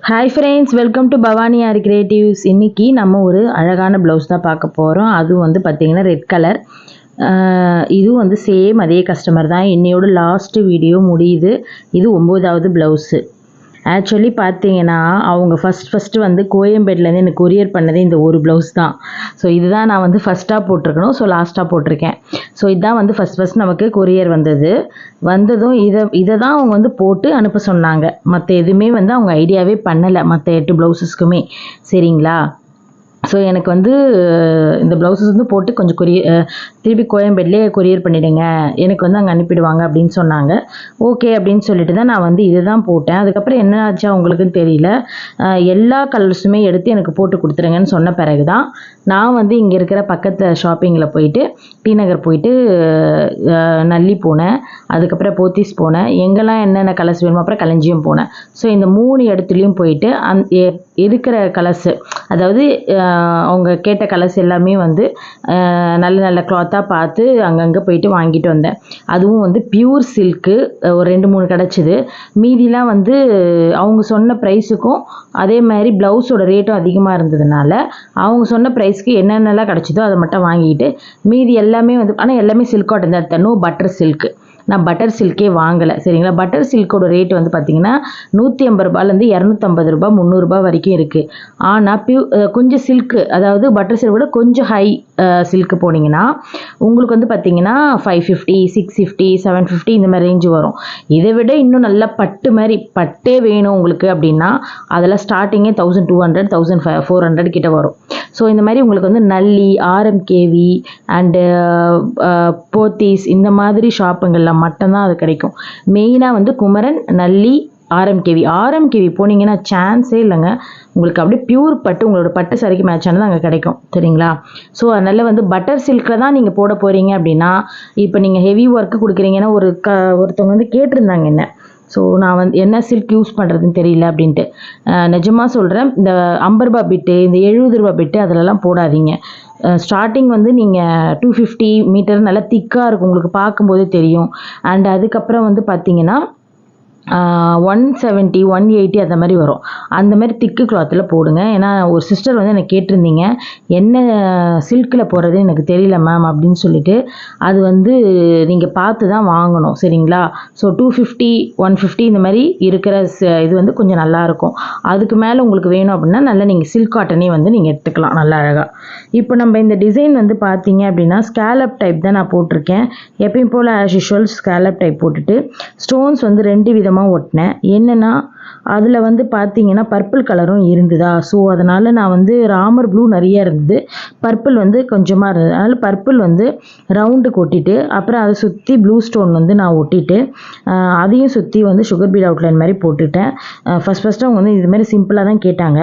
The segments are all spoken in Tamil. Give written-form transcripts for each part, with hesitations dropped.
Hi friends, welcome to Bhavani R creatives. இன்றைக்கி நம்ம ஒரு அழகான ப்ளவுஸ் தான் பார்க்க போகிறோம். அதுவும் வந்து பார்த்திங்கன்னா ரெட் கலர். இதுவும் வந்து சேம் அதே கஸ்டமர் தான். இன்னையோட லாஸ்ட்டு வீடியோ முடியுது. இது 9வது ப்ளவுஸு. ஆக்சுவலி பார்த்தீங்கன்னா அவங்க ஃபஸ்ட்டு வந்து கோயம்பேட்லேருந்து எனக்கு கொரியர் பண்ணதே இந்த ஒரு ப்ளவுஸ் தான். ஸோ இதுதான் நான் வந்து ஃபஸ்ட்டாக போட்டிருக்கணும். ஸோ லாஸ்ட்டாக போட்டிருக்கேன். ஸோ இதுதான் வந்து ஃபஸ்ட் நமக்கு கொரியர் வந்ததும் இதை தான் அவங்க வந்து போட்டு அனுப்ப சொன்னாங்க. மற்ற எதுவுமே வந்து அவங்க ஐடியாவே பண்ணலை, மற்ற 8 ப்ளவுஸஸ்க்குமே. சரிங்களா? ஸோ எனக்கு வந்து இந்த ப்ளவுஸஸ் வந்து போட்டு கொஞ்சம் திருப்பி கோயம்பேட்லேயே கொரியர் பண்ணிவிடுங்க, எனக்கு வந்து அங்கே அனுப்பிடுவாங்க அப்படின்னு சொன்னாங்க. ஓகே அப்படின்னு சொல்லிட்டு தான் நான் வந்து இதை தான் போட்டேன். அதுக்கப்புறம் என்ன ஆச்சா அவங்களுக்குன்னு தெரியல, எல்லா கலர்ஸுமே எடுத்து எனக்கு போட்டு கொடுத்துருங்கன்னு சொன்ன பிறகு தான் நான் வந்து இங்கே இருக்கிற பக்கத்தில் ஷாப்பிங்கில் போயிட்டு டி நகர் போயிட்டு நல்லி போனேன், அதுக்கப்புறம் போத்தீஸ் போனேன், எங்கெல்லாம் என்னென்ன கலர்ஸ் வேணுமோ அப்புறம் களஞ்சியம் போனேன். ஸோ இந்த 3 இடத்துலையும் போயிட்டு இருக்கிற கலர்ஸு, அதாவது அவங்க கேட்ட கலர்ஸ் எல்லாமே வந்து நல்ல நல்ல கிளாத்தாக பார்த்து அங்கங்கே போயிட்டு வாங்கிட்டு வந்தேன். அதுவும் வந்து பியூர் சில்க்கு ஒரு 2-3 கிடச்சிது. மீதிலாம் வந்து அவங்க சொன்ன ப்ரைஸுக்கும் அதே மாதிரி ப்ளவுஸோட ரேட்டும் அதிகமாக இருந்ததுனால அவங்க சொன்ன ப்ரைஸ்க்கு என்னென்னலாம் கிடச்சிதோ அதை மட்டும் வாங்கிட்டு மீதி எல்லாமே வந்து, ஆனால் எல்லாமே சில்க் காட்டன் தான் எடுத்தேன். No butter silk. நான் பட்டர் சில்கே வாங்கலை. சரிங்களா? பட்டர் சில்கோட ரேட் வந்து பார்த்திங்கன்னா 150 ரூபாயிலேருந்து 250 ரூபா 300 ரூபா வரைக்கும் இருக்குது. ஆனால் கொஞ்சம் சில்க்கு, அதாவது பட்டர் சில்க் விட கொஞ்சம் ஹை சில்க்கு போனீங்கன்னா உங்களுக்கு வந்து பார்த்திங்கன்னா 550, 650, 750 இந்த மாதிரி ரேஞ்சு வரும். இதை விட இன்னும் நல்லா பட்டே வேணும் உங்களுக்கு அப்படின்னா அதெல்லாம் ஸ்டார்டிங்கே 1200, 1400 கிட்ட வரும். ஸோ இந்த மாதிரி உங்களுக்கு வந்து நல்லி, ஆர்எம்கேவி அண்டு போத்தீஸ் இந்த மாதிரி ஷாப்புங்களில் மட்டும்தான் அது கிடைக்கும். மெயினாக வந்து குமரன், நல்லி, ஆர்எம்கேவி போனீங்கன்னா சான்ஸே இல்லைங்க. உங்களுக்கு அப்படியே பியூர் பட்டு, உங்களோட பட்டு சாரிக்கு மேட்ச் ஆனது அங்கே கிடைக்கும். சரிங்களா? ஸோ அதனால் வந்து பட்டர் சில்கில் தான் நீங்கள் போட போகிறீங்க அப்படின்னா, இப்போ நீங்கள் ஹெவி ஒர்க்கு கொடுக்குறீங்கன்னா ஒருத்தவங்க வந்து கேட்டிருந்தாங்க என்ன, ஸோ நான் வந்து என்ன சில்க் யூஸ் பண்ணுறதுன்னு தெரியல அப்படின்ட்டு. நிஜமாக சொல்கிறேன், இந்த 50 ரூபா பிட்டு, இந்த 70 ரூபா பிட்டு அதிலலாம் போடாதீங்க. ஸ்டார்டிங் வந்து நீங்கள் 250 மீட்டர் நல்லா திக்காக இருக்கும், உங்களுக்கு பார்க்கும்போதே தெரியும். அண்ட் அதுக்கப்புறம் வந்து பார்த்தீங்கன்னா 170, 180 அந்த மாதிரி வரும். அந்த மாதிரி திக்கு கிளாத்தில் போடுங்க. ஏன்னா ஒரு சிஸ்டர் வந்து எனக்கு கேட்டிருந்தீங்க, என்ன சில்கில் போடுறது எனக்கு தெரியல மேம் அப்படின்னு சொல்லிட்டு. அது வந்து நீங்கள் பார்த்து தான் வாங்கணும். சரிங்களா? ஸோ 250, 150 இந்த மாதிரி இருக்கிற இது வந்து கொஞ்சம் நல்லாயிருக்கும். அதுக்கு மேலே உங்களுக்கு வேணும் அப்படின்னா நல்லா நீங்கள் சில்க் காட்டனே வந்து நீங்கள் எடுத்துக்கலாம், நல்லா அழகாக. இப்போ நம்ம இந்த டிசைன் வந்து பார்த்தீங்க அப்படின்னா ஸ்கேலப் டைப் தான் நான் போட்டிருக்கேன். எப்பயும் போல் ஆஸ் யூஷுவல் ஸ்கேலப் டைப் போட்டுட்டு ஸ்டோன்ஸ் வந்து 2 விதமாக ஒட்டினேன். என்னென்னா அதில் வந்து பார்த்தீங்கன்னா பர்பிள் கலரும் இருந்ததா, ஸோ அதனால் நான் வந்து ராமர் ப்ளூ நிறைய இருந்தது, பர்பிள் வந்து கொஞ்சமாக இருந்தது. அதனால் பர்பிள் வந்து ரவுண்டுக்கு ஒட்டிட்டு அப்புறம் அதை சுற்றி ப்ளூ ஸ்டோன் வந்து நான் ஒட்டிட்டு அதையும் சுற்றி வந்து சுகர் பீட் அவுட்லைன் மாதிரி போட்டுட்டேன். ஃபஸ்ட்டு அவங்க வந்து இது மாதிரி சிம்பிளாக தான் கேட்டாங்க.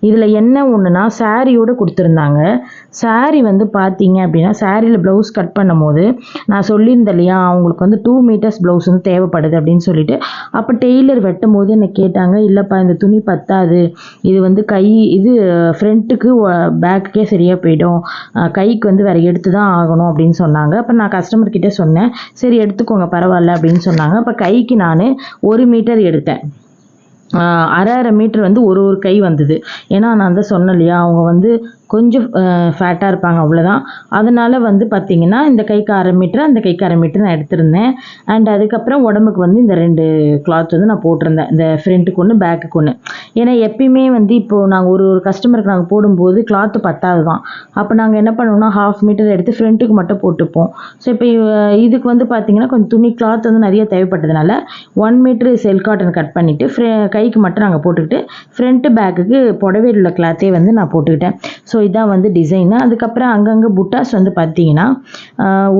இதில் என்ன ஒன்றுனா சாரியோடு கொடுத்துருந்தாங்க. சாரீ வந்து பார்த்தீங்க அப்படின்னா சாரியில் ப்ளவுஸ் கட் பண்ணும் போது நான் சொல்லியிருந்தேன் இல்லையா, அவங்களுக்கு வந்து 2 மீட்டர்ஸ் ப்ளவுஸ் வந்து தேவைப்படுது அப்படின்னு சொல்லிட்டு. அப்போ டெய்லர் வெட்டும் போது என்னை கேட்டாங்க, இல்லைப்பா இந்த துணி பத்தாது, இது வந்து இது ஃப்ரண்ட்டுக்கு பேக்குக்கே சரியாக போயிடும், கைக்கு வந்து வேறு எடுத்து தான் ஆகணும் அப்படின்னு சொன்னாங்க. அப்போ நான் கஸ்டமர்கிட்ட சொன்னேன், சரி எடுத்துக்கோங்க பரவாயில்ல அப்படின்னு சொன்னாங்க. அப்போ கைக்கு நான் 1 மீட்டர் எடுத்தேன். அரை மீட்டர் வந்து ஒரு கை வந்தது. ஏன்னா நான் தான் சொன்னேன் இல்லையா, அவங்க வந்து கொஞ்சம் ஃபேட்டாக இருப்பாங்க, அவ்வளோதான். அதனால் வந்து பார்த்திங்கன்னா இந்த கைக்கு 1/2 மீட்டர், அந்த கைக்கு 1/2 மீட்டர் நான் எடுத்திருந்தேன். அண்ட் அதுக்கப்புறம் உடம்புக்கு வந்து இந்த 2 கிளாத் வந்து நான் போட்டிருந்தேன், இந்த ஃப்ரண்ட்டுக்கு ஒன்று பேக்குக்கு ஒன்று. ஏன்னா எப்பயுமே வந்து இப்போது நாங்கள் ஒரு கஸ்டமருக்கு நாங்கள் போடும்போது கிளாத்து பத்தாது தான். அப்போ நாங்கள் என்ன பண்ணுவோம்னா 1/2 மீட்டர் எடுத்து ஃப்ரண்ட்டுக்கு மட்டும் போட்டுப்போம். ஸோ இப்போ இதுக்கு வந்து பார்த்திங்கன்னா கொஞ்சம் துணி கிளாத் வந்து நிறைய தேவைப்பட்டதுனால 1 மீட்டர் சில்க் காட்டன் கட் பண்ணிவிட்டு கைக்கு மட்டும் நாங்கள் போட்டுக்கிட்டு ஃப்ரண்ட்டு பேக்குக்கு புடவையில் உள்ள கிளாத்தே வந்து நான் போட்டுக்கிட்டேன். ஸோ இதான் வந்து டிசைனு. அதுக்கப்புறம் அங்கங்கே புட்டாஸ் வந்து பார்த்தீங்கன்னா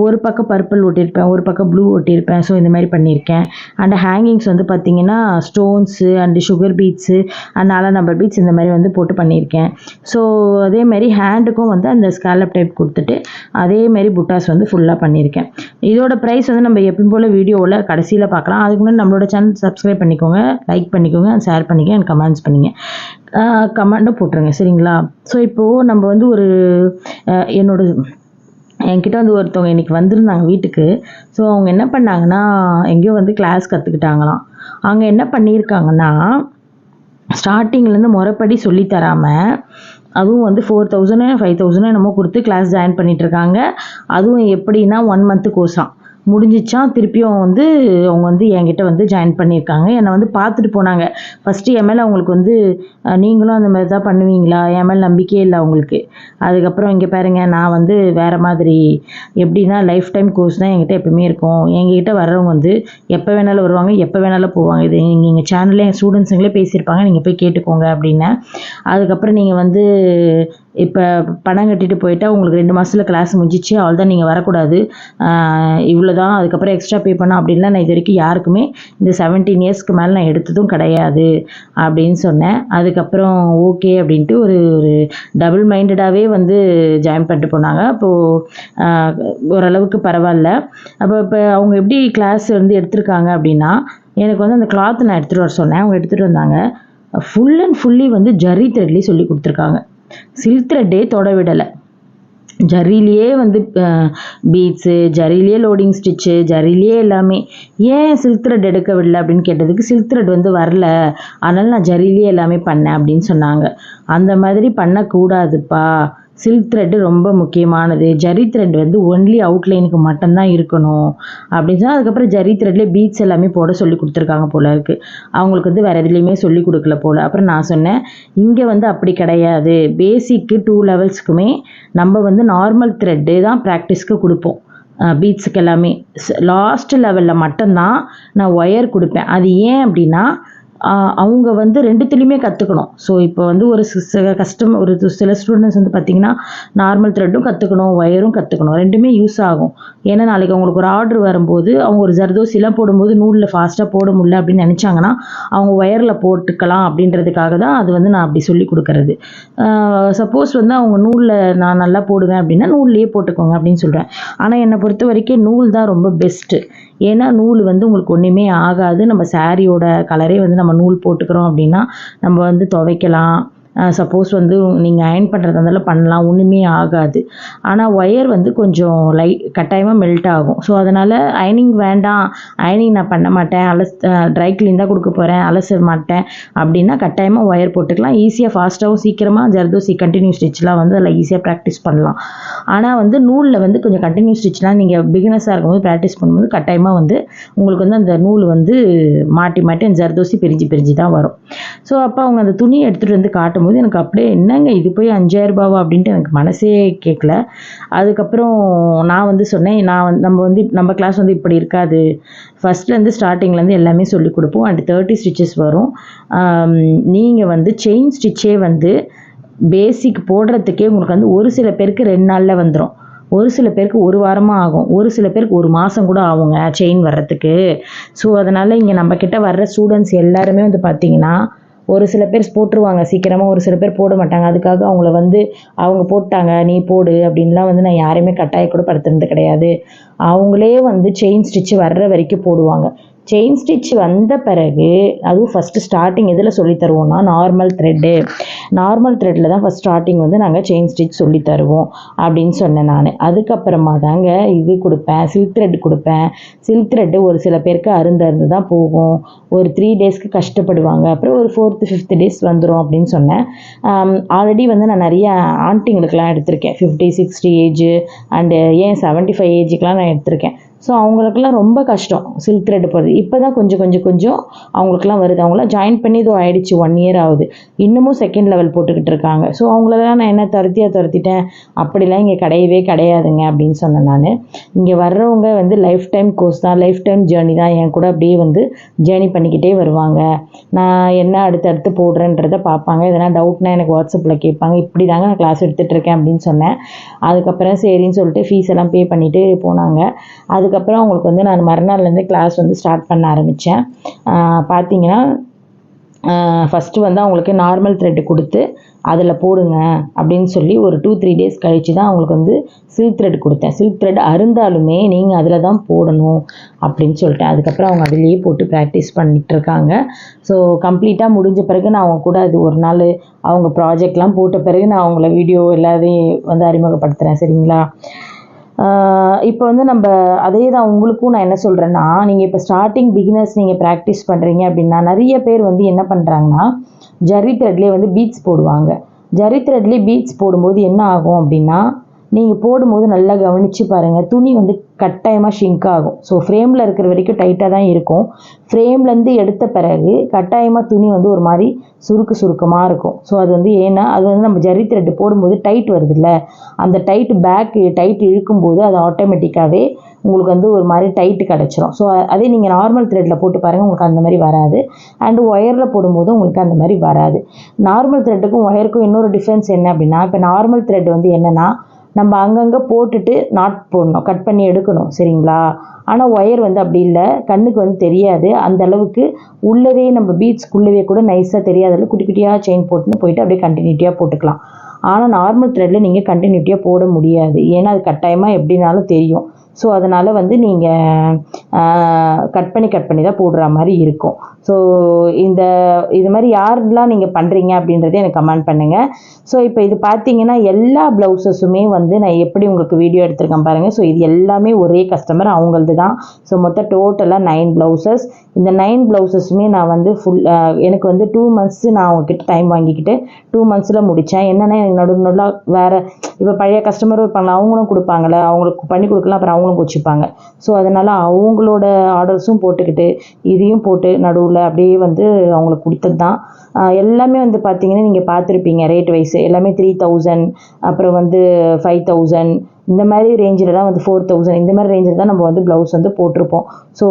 ஒரு பக்கம் பர்பிள் ஒட்டியிருப்பேன், ஒரு பக்கம் ப்ளூ ஒட்டியிருப்பேன். ஸோ இந்த மாதிரி பண்ணியிருக்கேன். அண்ட் ஹேங்கிங்ஸ் வந்து பார்த்திங்கன்னா stones and sugar beads and 4 number beads இந்த மாதிரி வந்து போட்டு பண்ணியிருக்கேன். ஸோ அதேமாதிரி ஹேண்டுக்கும் வந்து அந்த ஸ்கேலப் டைப் கொடுத்துட்டு அதேமாரி புட்டாஸ் வந்து ஃபுல்லாக பண்ணியிருக்கேன். இதோட ப்ரைஸ் வந்து நம்ம எப்பயும் போல் வீடியோவில் கடைசியில் பார்க்கலாம். அதுக்கு முன்னாடி நம்மளோட சேனல் சப்ஸ்கிரைப் பண்ணிக்கோங்க, லைக் பண்ணிக்கோங்க, ஷேர் பண்ணிக்கோங்க, அண்ட் கமெண்ட்ஸ் பண்ணிங்க, கமெண்ட்டும் போட்டுருங்க. சரிங்களா? ஸோ இப்போது நம்ம வந்து என்கிட்ட வந்து ஒருத்தவங்க இன்றைக்கி வந்திருந்தாங்க வீட்டுக்கு. ஸோ அவங்க என்ன பண்ணாங்கன்னா, எங்கேயோ வந்து கிளாஸ் கற்றுக்கிட்டாங்களாம். அவங்க என்ன பண்ணியிருக்காங்கன்னா ஸ்டார்டிங்லேருந்து முறைப்படி சொல்லித்தராமல் அதுவும் வந்து 4000 5000 என்னமோ கொடுத்து கிளாஸ் ஜாயின் பண்ணிகிட்ருக்காங்க. அதுவும் எப்படின்னா 1 மந்த்து கோர்ஸாம் முடிஞ்சிச்சா திருப்பியும் வந்து அவங்க வந்து என்கிட்ட வந்து ஜாயின் பண்ணியிருக்காங்க. என்னை வந்து பார்த்துட்டு போனாங்க. ஃபஸ்ட்டு என் மேலே அவங்களுக்கு வந்து நீங்களும் அந்த மாதிரி தான் பண்ணுவீங்களா, என் மேலே நம்பிக்கையே இல்லை அவங்களுக்கு. அதுக்கப்புறம் இங்கே பாருங்க, நான் வந்து வேறு மாதிரி எப்படின்னா லைஃப் டைம் கோர்ஸ் தான் என்கிட்ட எப்பவுமே இருக்கும். எங்ககிட்ட வர்றவங்க வந்து எப்போ வேணாலும் வருவாங்க, எப்போ வேணாலும் போவாங்க. இது நீங்கள் எங்கள் சேனலில் என் ஸ்டூடெண்ட்ஸுங்களே பேசியிருப்பாங்க, நீங்கள் போய் கேட்டுக்கோங்க அப்படின்னேன். அதுக்கப்புறம் நீங்கள் வந்து இப்போ பணம் கட்டிட்டு போயிட்டா உங்களுக்கு 2 மாதத்தில் கிளாஸ் முடிஞ்சிச்சு, அவ்வளோதான், நீங்கள் வரக்கூடாது, இவ்வளோ தான், அதுக்கப்புறம் எக்ஸ்ட்ரா பே பண்ணால் அப்படின்லாம் நான் இது வரைக்கும் யாருக்குமே இந்த 17 இயர்ஸ்க்கு மேலே நான் எடுத்ததும் கிடையாது அப்படின்னு சொன்னேன். அதுக்கப்புறம் ஓகே அப்படின்ட்டு ஒரு ஒரு டபுள் மைண்டடாகவே வந்து ஜாயின் பண்ணிட்டு போனாங்க. அப்போது ஓரளவுக்கு பரவாயில்ல. அப்போ இப்போ அவங்க எப்படி கிளாஸ் வந்து எடுத்திருக்காங்க அப்படின்னா, எனக்கு வந்து அந்த கிளாத் நான் எடுத்துகிட்டு வர சொன்னேன், அவங்க எடுத்துகிட்டு வந்தாங்க. ஃபுல் அண்ட் ஃபுல்லி வந்து ஜரி த்ரெட்லேயே சொல்லி கொடுத்துருக்காங்க. சில்க் த்ரெட்டே தொட விடலை. ஜரிலேயே வந்து பீட்ஸு, ஜரிலேயே லோடிங் ஸ்டிச்சு, ஜரிலேயே எல்லாமே. ஏன் சில்க் த்ரெட் எடுக்க விடல அப்படின்னு கேட்டதுக்கு, சில்க் த்ரெட் வந்து வரல, அதனால் நான் ஜரிலேயே எல்லாமே பண்ணேன் அப்படின்னு சொன்னாங்க. அந்த மாதிரி பண்ணக்கூடாதுப்பா, சில்க் த்ரெட்டு ரொம்ப முக்கியமானது. ஜரி த்ரெட் வந்து ஒன்லி அவுட்லைனுக்கு மட்டும்தான் இருக்கணும் அப்படின்னு சொன்னால், அதுக்கப்புறம் ஜரி த்ரெட்லேயே பீட்ஸ் எல்லாமே போட சொல்லி கொடுத்துருக்காங்க போல இருக்குது. அவங்களுக்கு வந்து வேறு எதுலேயுமே சொல்லி கொடுக்கல போல். அப்புறம் நான் சொன்னேன், இங்கே வந்து அப்படி கிடையாது, பேசிக்கு 2 லெவல்ஸ்க்குமே நம்ம வந்து நார்மல் த்ரெட்டு தான் ப்ராக்டிஸ்க்கு கொடுப்போம். பீட்ஸுக்கு எல்லாமே லாஸ்ட் லெவலில் மட்டும்தான் நான் ஒயர் கொடுப்பேன். அது ஏன் அப்படின்னா, அவங்க வந்து 2துலேயுமே கற்றுக்கணும். ஸோ இப்போ வந்து ஒரு சில ஸ்டூடெண்ட்ஸ் வந்து பார்த்திங்கன்னா நார்மல் த்ரெட்டும் கற்றுக்கணும், ஒயரும் கற்றுக்கணும், 2மே யூஸ் ஆகும். ஏன்னா நாளைக்கு அவங்களுக்கு ஒரு ஆர்டர் வரும்போது அவங்க ஒரு ஜர்தோசிலாம் போடும்போது நூலில் ஃபாஸ்ட்டாக போட முடியல அப்படின்னு நினச்சாங்கன்னா அவங்க ஒயரில் போட்டுக்கலாம் அப்படின்றதுக்காக தான் அது வந்து நான் அப்படி சொல்லி கொடுக்கறது. சப்போஸ் வந்து அவங்க நூலில் நான் நல்லா போடுவேன் அப்படின்னா நூல்லையே போட்டுக்கோங்க அப்படின்னு சொல்கிறேன். ஆனால் என்னை பொறுத்த வரைக்கும் நூல் தான் ரொம்ப பெஸ்ட்டு. ஏன்னா நூல் வந்து உங்களுக்கு ஒன்றுமே ஆகாது. நம்ம சாரியோட கலரே வந்து நம்ம நூல் போட்டுக்கிறோம் அப்படின்னா நம்ம வந்து துவைக்கலாம். சப்போஸ் வந்து நீங்கள் அயர்ன் பண்ணுறதா இருந்தாலும் பண்ணலாம், ஒன்றுமே ஆகாது. ஆனால் ஒயர் வந்து கொஞ்சம் கட்டாயமாக மெல்ட் ஆகும். ஸோ அதனால் அயனிங் வேண்டாம், அயனிங் நான் பண்ண மாட்டேன், ட்ரை க்ளீன் தான் கொடுக்க போகிறேன், அலச மாட்டேன் அப்படின்னா கட்டாயமாக ஒயர் போட்டுக்கலாம். ஈஸியாக ஃபாஸ்ட்டாகவும் சீக்கிரமாக ஜர்தோசி கண்டினியூ ஸ்டிச்லாம் வந்து அதில் ஈஸியாக ப்ராக்டிஸ் பண்ணலாம். ஆனால் வந்து நூலில் வந்து கொஞ்சம் கண்டினியூ ஸ்டிச்லாம் நீங்கள் பிகினஸாக இருக்கும்போது ப்ராக்டிஸ் பண்ணும்போது கட்டாயமாக வந்து உங்களுக்கு வந்து அந்த நூல் வந்து மாட்டி மாட்டி அந்த ஜர்தோசி பிரிஞ்சு தான் வரும். ஸோ அப்போ அவங்க அந்த துணியை எடுத்துகிட்டு வந்து காட்டும்போது எனக்கு அப்படியே என்னங்க இது போய் 5000 ரூபாவா அப்படின்ட்டு எனக்கு மனசே கேட்கல. அதுக்கப்புறம் நான் வந்து சொன்னேன், நம்ம கிளாஸ் வந்து இப்படி இருக்காது, ஃபஸ்ட்லேருந்து ஸ்டார்டிங்லேருந்து எல்லாமே சொல்லிக் கொடுப்போம், அண்ட் 30 ஸ்டிச்சஸ் வரும். நீங்கள் வந்து செயின் ஸ்டிச்சே வந்து பேசிக் போடுறதுக்கே உங்களுக்கு வந்து ஒரு சில பேருக்கு 2 நாளில் வந்துடும், ஒரு சில பேருக்கு 1 வாரமாக ஆகும், ஒரு சில பேருக்கு 1 மாதம் கூட ஆகுங்க செயின் வர்றதுக்கு. ஸோ அதனால் இங்கே நம்மக்கிட்ட வர்ற ஸ்டூடெண்ட்ஸ் எல்லாருமே வந்து பார்த்திங்கன்னா ஒரு சில பேர் போட்டுருவாங்க சீக்கிரமாக, ஒரு சில பேர் போட மாட்டாங்க. அதுக்காக அவங்கள வந்து அவங்க போட்டாங்க நீ போடு அப்படின்லாம் வந்து நான் யாரையுமே கட்டாயக்கூட படுத்துறது கிடையாது. அவங்களே வந்து செயின் ஸ்டிச்சு வர்ற வரைக்கும் போடுவாங்க. செயின் ஸ்டிச் வந்த பிறகு அதுவும் ஃபஸ்ட்டு ஸ்டார்டிங் எதில் சொல்லித் தருவோம்னா நார்மல் த்ரெட்டில் தான் ஃபஸ்ட் ஸ்டார்டிங் வந்து நாங்கள் செயின் ஸ்டிச் சொல்லி தருவோம் அப்படின்னு சொன்னேன் நான். அதுக்கப்புறமா தாங்க இது கொடுப்பேன், சில்க் த்ரெட் கொடுப்பேன். சில்க் த்ரெட்டு ஒரு சில பேருக்கு அருந்து தான் போகும், ஒரு 3 டேஸ்க்கு கஷ்டப்படுவாங்க, அப்புறம் ஒரு 4th 5th டேஸ் வந்துடும் அப்படின்னு சொன்னேன். ஆல்ரெடி வந்து நான் நிறைய ஆண்டிங்களுக்கெலாம் எடுத்திருக்கேன், 50 60 ஏஜ் அண்டு ஏன் 75 ஏஜுக்கெலாம் நான் எடுத்திருக்கேன். ஸோ அவங்களுக்கெல்லாம் ரொம்ப கஷ்டம் சில்க் த்ரெட் போடுறது. இப்போ தான் கொஞ்சம் அவங்களுக்குலாம் வருது. அவங்களாம் ஜாயின் பண்ணி இதோ ஆகிடுச்சு, 1 இயர் ஆகுது, இன்னமும் செகண்ட் லெவல் போட்டுக்கிட்டு இருக்காங்க. ஸோ அவங்களெல்லாம் நான் என்ன துரத்திட்டேன், அப்படிலாம் இங்கே கிடையாதுங்க அப்படின்னு சொன்னேன் நான். இங்கே வர்றவங்க வந்து லைஃப் டைம் கோர்ஸ் தான், லைஃப் டைம் ஜேர்னி தான், என் கூட அப்படியே வந்து ஜேர்னி பண்ணிக்கிட்டே வருவாங்க. நான் என்ன அடுத்தடுத்து போடுறேன்றதை பார்ப்பாங்க, எதனா டவுட்னா எனக்கு வாட்ஸ்அப்பில் கேட்பாங்க. இப்படி தாங்க நான் கிளாஸ் எடுத்துகிட்ருக்கேன் அப்படின்னு சொன்னேன். அதுக்கப்புறம் சரின்னு சொல்லிட்டு ஃபீஸ் எல்லாம் பே பண்ணிவிட்டு போனாங்க. அதுக்கப்புறம் அவங்களுக்கு வந்து நான் மறுநாள்லேருந்து கிளாஸ் வந்து ஸ்டார்ட் பண்ண ஆரம்பித்தேன். பார்த்தீங்கன்னா ஃபஸ்ட்டு வந்து அவங்களுக்கு நார்மல் த்ரெட்டு கொடுத்து அதில் போடுங்க அப்படின்னு சொல்லி ஒரு 2-3 டேஸ் கழித்து தான் அவங்களுக்கு வந்து சில்க் த்ரெட் கொடுத்தேன். சில்க் த்ரெட் அருந்தாலுமே நீங்கள் அதில் தான் போடணும் அப்படின்னு சொல்லிட்டேன். அதுக்கப்புறம் அவங்க அதிலேயே போட்டு ப்ராக்டிஸ் பண்ணிகிட்ருக்காங்க. ஸோ கம்ப்ளீட்டாக முடிஞ்ச பிறகு நான் அவங்க கூட அது ஒரு நாள் அவங்க ப்ராஜெக்ட்லாம் போட்ட பிறகு நான் அவங்கள வீடியோ எல்லாத்தையும் வந்து அறிமுகப்படுத்துகிறேன், சரிங்களா? இப்போ வந்து நம்ம அதே தான் உங்களுக்கும் நான் என்ன சொல்கிறேன்னா, நீங்கள் இப்போ ஸ்டார்டிங் பிகினர்ஸ் நீங்கள் ப்ராக்டிஸ் பண்ணுறீங்க அப்படின்னா, நிறைய பேர் வந்து என்ன பண்ணுறாங்கன்னா, ஜரி த்ரெட்லேயே வந்து பீட்ஸ் போடுவாங்க. ஜரி த்ரெட்லேயே பீட்ஸ் போடும்போது என்ன ஆகும் அப்படின்னா, நீங்கள் போடும்போது நல்லா கவனித்து பாருங்கள், துணி வந்து கட்டாயமாக ஷிங்க் ஆகும். ஸோ ஃப்ரேமில் இருக்கிற வரைக்கும் டைட்டாக தான் இருக்கும். ஃப்ரேம்லேருந்து எடுத்த பிறகு கட்டாயமாக துணி வந்து ஒரு மாதிரி சுருக்கமாக இருக்கும். ஸோ அது வந்து ஏன்னா அது வந்து நம்ம ஜரி த்ரெட்டு போடும்போது டைட் வருதுல்ல, அந்த டைட் இழுக்கும்போது அது ஆட்டோமேட்டிக்காகவே உங்களுக்கு வந்து ஒரு மாதிரி டைட்டு கிடச்சிரும். ஸோ அதே நீங்கள் நார்மல் த்ரெட்டில் போட்டு பாருங்கள், உங்களுக்கு அந்த மாதிரி வராது. அண்டு ஒயரில் போடும்போது உங்களுக்கு அந்த மாதிரி வராது. நார்மல் த்ரெட்டுக்கும் ஒயருக்கும் இன்னொரு டிஃப்ரென்ஸ் என்ன அப்படின்னா, இப்போ நார்மல் த்ரெட் வந்து என்னென்னா, நம்ம அங்கங்கே போட்டுட்டு நாட் போடணும், கட் பண்ணி எடுக்கணும், சரிங்களா? ஆனால் ஒயர் வந்து அப்படி இல்லை, கண்ணுக்கு வந்து தெரியாது. அந்த அளவுக்கு உள்ளவே நம்ம பீட்ஸ்க்குள்ளவே கூட நைஸாக தெரியாத அளவுக்கு குட்டி குட்டியாக செயின் போட்டுன்னு போயிட்டு அப்படியே கண்டினியூட்டியாக போட்டுக்கலாம். ஆனால் நார்மல் த்ரெட்டில் நீங்கள் கண்டினியூட்டியாக போட முடியாது, ஏன்னா அது கட்டாயமாக எப்படினாலும் தெரியும். ஸோ அதனால் வந்து நீங்கள் கட் பண்ணி தான் போடுற மாதிரி இருக்கும். ஸோ இது மாதிரி யாரெல்லாம் நீங்கள் பண்ணுறீங்க அப்படின்றத எனக்கு கமெண்ட் பண்ணுங்கள். ஸோ இப்போ இது பார்த்தீங்கன்னா எல்லா ப்ளவுஸஸுமே வந்து நான் எப்படி உங்களுக்கு வீடியோ எடுத்திருக்கேன் பாருங்கள். ஸோ இது எல்லாமே ஒரே கஸ்டமர், அவங்களது தான். ஸோ மொத்தம் டோட்டலாக 9 ப்ளவுசஸ். இந்த 9 ப்ளவுசஸுமே நான் வந்து எனக்கு வந்து 2 months நான் அவங்கக்கிட்ட டைம் வாங்கிக்கிட்டு 2 monthsல முடித்தேன். என்னென்னா எனக்கு நடுவில் வேறு இப்போ பழைய கஸ்டமரும் இருப்பாங்களா, அவங்களும் கொடுப்பாங்கள்ல, அவங்களுக்கு பண்ணி கொடுக்கலாம், அப்புறம் அவங்களும் வச்சுப்பாங்க. ஸோ அதனால் அவங்களோட ஆர்டர்ஸும் போட்டுக்கிட்டு இதையும் போட்டு நடுவில் அப்படியே வந்து அவங்களுக்கு கொடுத்தது தான். எல்லாமே வந்து பார்த்திங்கன்னா நீங்கள் பார்த்துருப்பீங்க ரேட் வைஸ் எல்லாமே 3000, அப்புறம் வந்து 5000 இந்த மாதிரி ரேஞ்சில் தான் வந்து 4000 இந்த மாதிரி ரேஞ்சில் தான் நம்ம வந்து ப்ளவுஸ் வந்து போட்டிருப்போம். ஸோ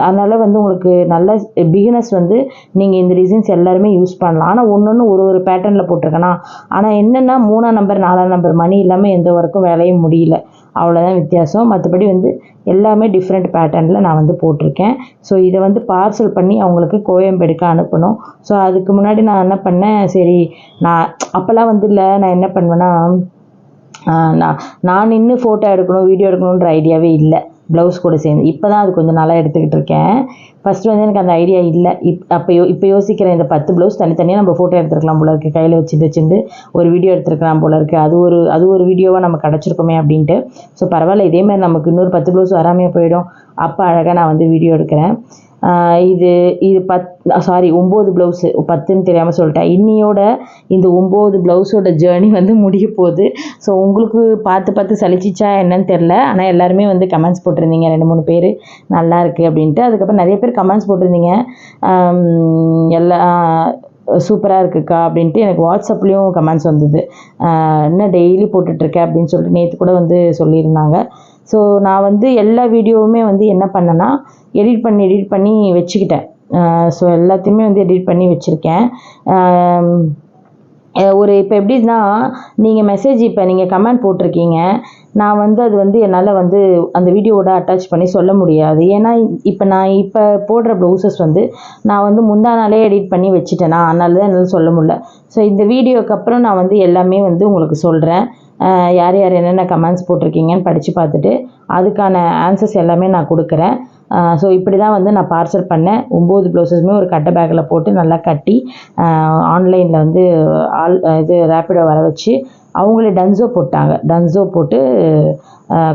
அதனால் வந்து உங்களுக்கு நல்ல பிகினர்ஸ் வந்து நீங்கள் இந்த டிசைன்ஸ் எல்லாருமே யூஸ் பண்ணலாம். ஆனால் ஒன்று ஒரு பேட்டர்னில் போட்டிருக்கேனா, ஆனால் என்னென்னா 3ஆம் நம்பர் 4ஆம் நம்பர் மணி இல்லாமல் எந்த ஒர்க்கும் வேலையும் முடியல, அவ்வளோதான் வித்தியாசம். மற்றபடி வந்து எல்லாமே டிஃப்ரெண்ட் பேட்டர்னில் நான் வந்து போட்டிருக்கேன். ஸோ இதை வந்து பார்சல் பண்ணி அவங்களுக்கு கோயம்பேடுக்கு அனுப்பணும். ஸோ அதுக்கு முன்னாடி நான் என்ன பண்ணேன், சரி நான் அப்போல்லாம் வந்து இல்லை, நான் என்ன பண்ணுவேன்னா, நான் நின்று ஃபோட்டோ எடுக்கணும் வீடியோ எடுக்கணுன்ற ஐடியாவே இல்லை ப்ளவுஸ் கூட சேர்ந்து. இப்போ தான் அது கொஞ்சம் நல்லா எடுத்துக்கிட்டு இருக்கேன். ஃபஸ்ட்டு வந்து எனக்கு அந்த ஐடியா இல்லை. இப்போ யோசிக்கிறேன், இந்த 10 ப்ளவுஸ் தனித்தனியாக நம்ம ஃபோட்டோ எடுத்துருக்கலாம் போல இருக்குது, கையில் வச்சுட்டு ஒரு வீடியோ எடுத்துருக்கலாம் போல இருக்குது, அது ஒரு வீடியோவாக நம்ம கிடச்சிருக்கோமே அப்படின்ட்டு. ஸோ பரவாயில்ல, இதேமாதிரி நமக்கு இன்னொரு 10 ப்ளவுஸ் வராமையே போயிடும். அப்போ அழகாக நான் வந்து வீடியோ எடுக்கிறேன். இது 9 ப்ளவுஸு, 10ன்னு தெரியாமல் சொல்லிட்டேன். இன்னியோட இந்த 9 ப்ளவுஸோட ஜேர்னி வந்து முடிய போகுது. ஸோ உங்களுக்கு பார்த்து சலிச்சிச்சா என்னன்னு தெரில, ஆனால் எல்லாருமே வந்து கமெண்ட்ஸ் போட்டிருந்தீங்க 2-3 பேர் நல்லா இருக்குது அப்படின்ட்டு. அதுக்கப்புறம் நிறைய பேர் கமெண்ட்ஸ் போட்டிருந்தீங்க சூப்பராக இருக்குக்கா அப்படின்ட்டு. எனக்கு வாட்ஸ்அப்லேயும் கமெண்ட்ஸ் வந்தது, இன்னும் டெய்லி போட்டுட்ருக்கேன் அப்படின்னு சொல்லிட்டு நேற்று கூட வந்து சொல்லியிருந்தாங்க. ஸோ நான் வந்து எல்லா வீடியோவுமே வந்து என்ன பண்ணேன்னா எடிட் பண்ணி வச்சுக்கிட்டேன். ஸோ எல்லாத்தையுமே வந்து எடிட் பண்ணி வச்சுருக்கேன். இப்போ எப்படின்னா, நீங்கள் மெசேஜ் இப்போ நீங்கள் கமெண்ட் போட்டிருக்கீங்க, நான் வந்து அது வந்து என்னால் வந்து அந்த வீடியோவோட அட்டாச் பண்ணி சொல்ல முடியாது. ஏன்னா இப்போ போடுற ப்ளவுசஸ் வந்து நான் வந்து முந்தா நாளே எடிட் பண்ணி வச்சுட்டேனா, அதனால தான் என்னால் சொல்ல முடியல. ஸோ இந்த வீடியோக்கு அப்புறம் நான் வந்து எல்லாமே வந்து உங்களுக்கு சொல்கிறேன். யார் என்னென்ன கமெண்ட்ஸ் போட்டிருக்கீங்கன்னு படித்து பார்த்துட்டு அதுக்கான ஆன்சர்ஸ் எல்லாமே நான் கொடுக்குறேன். ஸோ இப்படி தான் வந்து நான் பார்சல் பண்ணேன். 9 ப்ளவுஸஸுமே ஒரு கட்டை பேக்கில் போட்டு நல்லா கட்டி ஆன்லைனில் வந்து இது ரேப்பிடோ வர வச்சு அவங்களே டன்ஸோ போட்டாங்க. டன்ஸோ போட்டு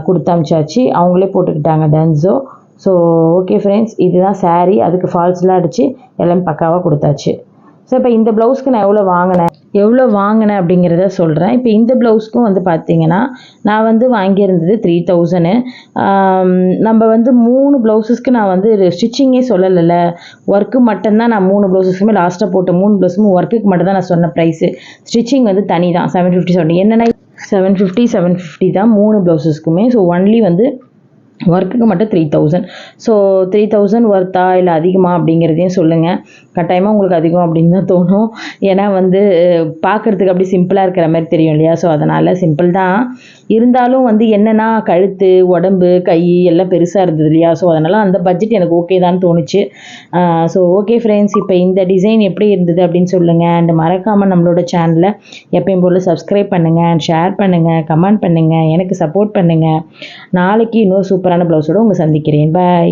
கொடுத்து அனுப்பிச்சாச்சு, அவங்களே போட்டுக்கிட்டாங்க டன்ஸோ. ஸோ ஓகே ஃப்ரெண்ட்ஸ், இதுதான் சாரீ. அதுக்கு ஃபால்ஸ்லாம் அடித்து எல்லாமே பக்காவாக கொடுத்தாச்சு. ஸோ இப்போ இந்த ப்ளவுஸ்க்கு நான் எவ்வளோ வாங்கினேன் அப்படிங்கிறத சொல்கிறேன். இப்போ இந்த ப்ளவுஸ்க்கும் வந்து பார்த்திங்கன்னா நான் வந்து வாங்கியிருந்தது 3000. நம்ம வந்து 3 ப்ளவுஸஸ்க்கு நான் வந்து ஸ்டிச்சிங்கே சொல்லலைல்ல, ஒர்க்கு மட்டும்தான். நான் 3 ப்ளவுஸஸ்க்குமே லாஸ்ட்டாக போட்ட 3 ப்ளவுஸுமே ஒர்க்குக்கு மட்டும் தான் நான் சொன்ன ப்ரைஸு. ஸ்டிச்சிங் வந்து தனி தான், 750 என்னென்னா 750 தான் 3 ப்ளவுஸஸ்க்குமே. ஸோ ஒன்லி வந்து ஒர்க்குக்கு மட்டும் 3000. ஸோ 3000 ஒர்த்தா இல்லை அதிகமா அப்படிங்கிறதையும் சொல்லுங்கள். கட்டாயமாக உங்களுக்கு அதிகம் அப்படின்னு தான் தோணும். ஏன்னா வந்து பார்க்குறதுக்கு அப்படி சிம்பிளாக இருக்கிற மாதிரி தெரியும் இல்லையா? ஸோ அதனால் சிம்பிள் தான். இருந்தாலும் வந்து என்னென்னா கழுத்து, உடம்பு, கை எல்லாம் பெருசாக இருந்தது இல்லையா? ஸோ அதனால் அந்த பட்ஜெட் எனக்கு ஓகே தான் தோணுச்சு. ஸோ ஓகே ஃப்ரெண்ட்ஸ், இப்போ இந்த டிசைன் எப்படி இருந்தது அப்படின்னு சொல்லுங்கள். அண்ட் மறக்காமல் நம்மளோட சேனலை எப்பயும் போல் சப்ஸ்கிரைப் பண்ணுங்கள், அண்ட் ஷேர் பண்ணுங்கள், கமெண்ட் பண்ணுங்கள், எனக்கு சப்போர்ட் பண்ணுங்கள். நாளைக்கு இன்னொரு சூப்பரான ப்ளவுஸோடு உங்களை சந்திக்கிறேன். பாய்.